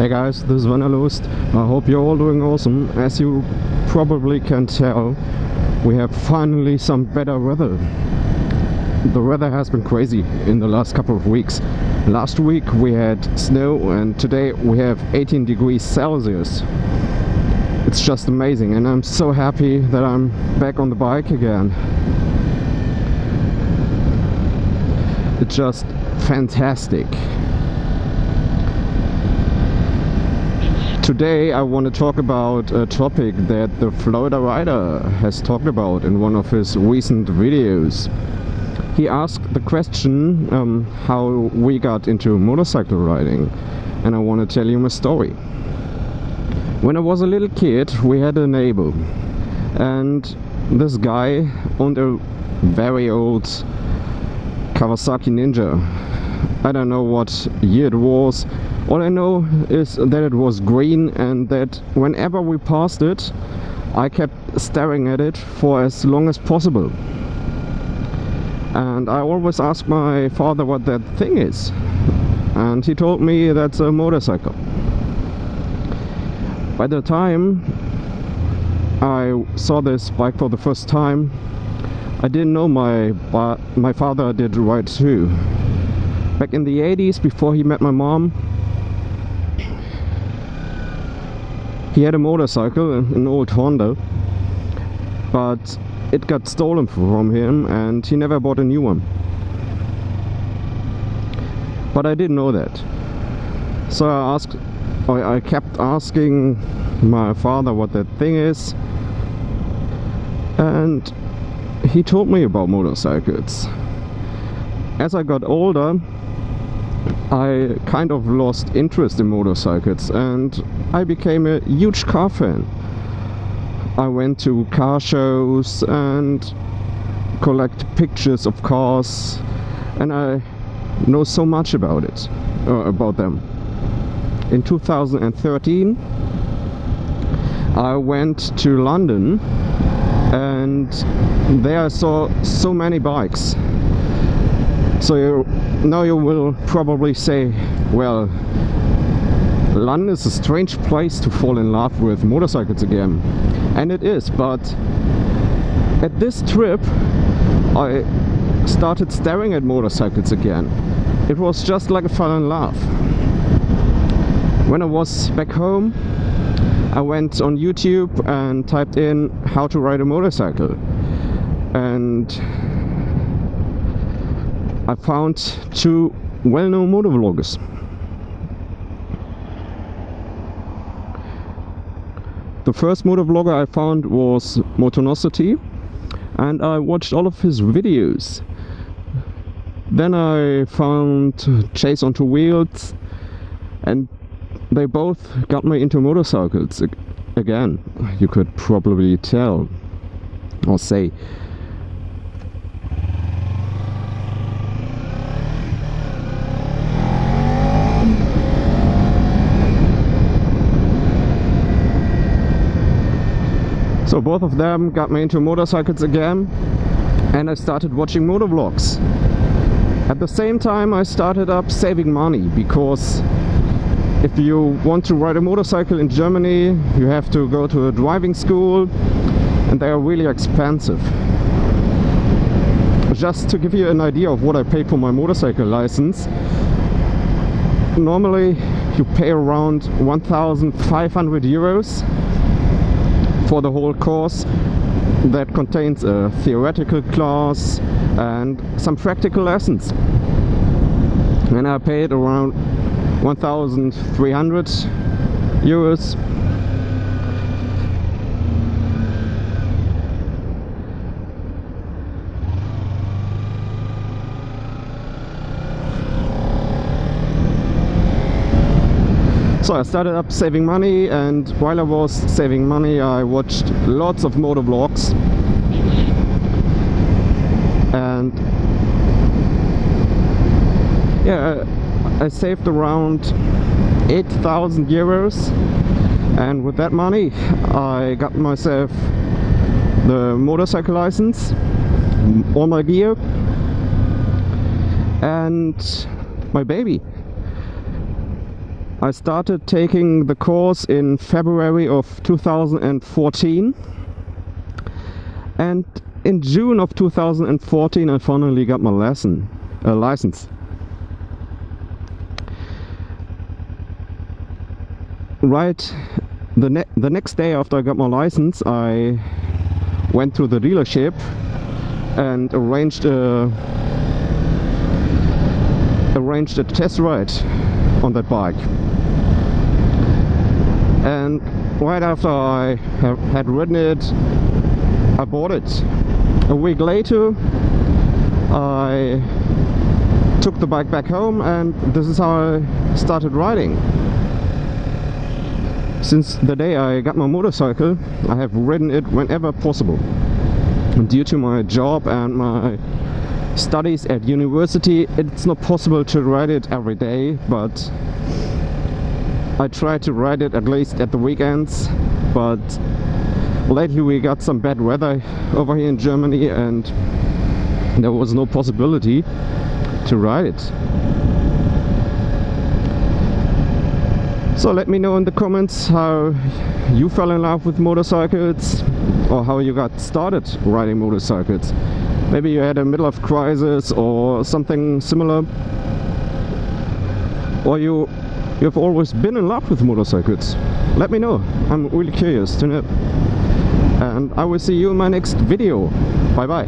Hey guys, this is Vanderlust. I hope you're all doing awesome. As you probably can tell, we have finally some better weather. The weather has been crazy in the last couple of weeks. Last week we had snow and today we have 18 degrees Celsius. It's just amazing and I'm so happy that I'm back on the bike again. It's just fantastic. Today I want to talk about a topic that TheFloridaRider has talked about in one of his recent videos. He asked the question how we got into motorcycle riding, and I want to tell you my story. When I was a little kid, we had a neighbor, and this guy owned a very old Kawasaki Ninja. I don't know what year it was. All I know is that it was green and that whenever we passed it, I kept staring at it for as long as possible. And I always asked my father what that thing is. And he told me that's a motorcycle. By the time I saw this bike for the first time, I didn't know my father did ride too. Back in the 80s, before he met my mom, he had a motorcycle, an old Honda, but it got stolen from him and he never bought a new one. But I didn't know that. So I kept asking my father what that thing is, and he told me about motorcycles. As I got older, I kind of lost interest in motorcycles and I became a huge car fan. I went to car shows and collect pictures of cars, and I know so much about them. In 2013 I went to London and there I saw so many bikes. So now you will probably say, well, London is a strange place to fall in love with motorcycles again. And it is, but at this trip I started staring at motorcycles again. It was just like I fell in love. When I was back home, I went on YouTube and typed in how to ride a motorcycle. And I found two well-known motovloggers. The first motovlogger I found was Motonosity, and I watched all of his videos. Then I found ChaseOnTwoWheels, and they both got me into motorcycles again. You could probably tell or say. So both of them got me into motorcycles again, and I started watching motovlogs. At the same time I started up saving money, because if you want to ride a motorcycle in Germany you have to go to a driving school and they are really expensive. Just to give you an idea of what I paid for my motorcycle license, normally you pay around 1,500 euros for the whole course. That contains a theoretical class and some practical lessons. And I paid around 1,300 euros. So I started up saving money, and while I was saving money I watched lots of motovlogs, and yeah, I saved around 8,000 euros, and with that money I got myself the motorcycle license, all my gear, and my baby. I started taking the course in February of 2014, and in June of 2014 I finally got my license. Right, the next day after I got my license, I went to the dealership and arranged a test ride on that bike. And right after I had ridden it, I bought it. A week later I took the bike back home, and this is how I started riding. Since the day I got my motorcycle, I have ridden it whenever possible. And due to my job and my studies at university, it's not possible to ride it every day, but I try to ride it at least at the weekends. But lately we got some bad weather over here in Germany, and there was no possibility to ride it. So let me know in the comments how you fell in love with motorcycles, or how you got started riding motorcycles. Maybe you had a middle of crisis or something similar, or you've always been in love with motorcycles. Let me know, I'm really curious to know. And I will see you in my next video. Bye bye.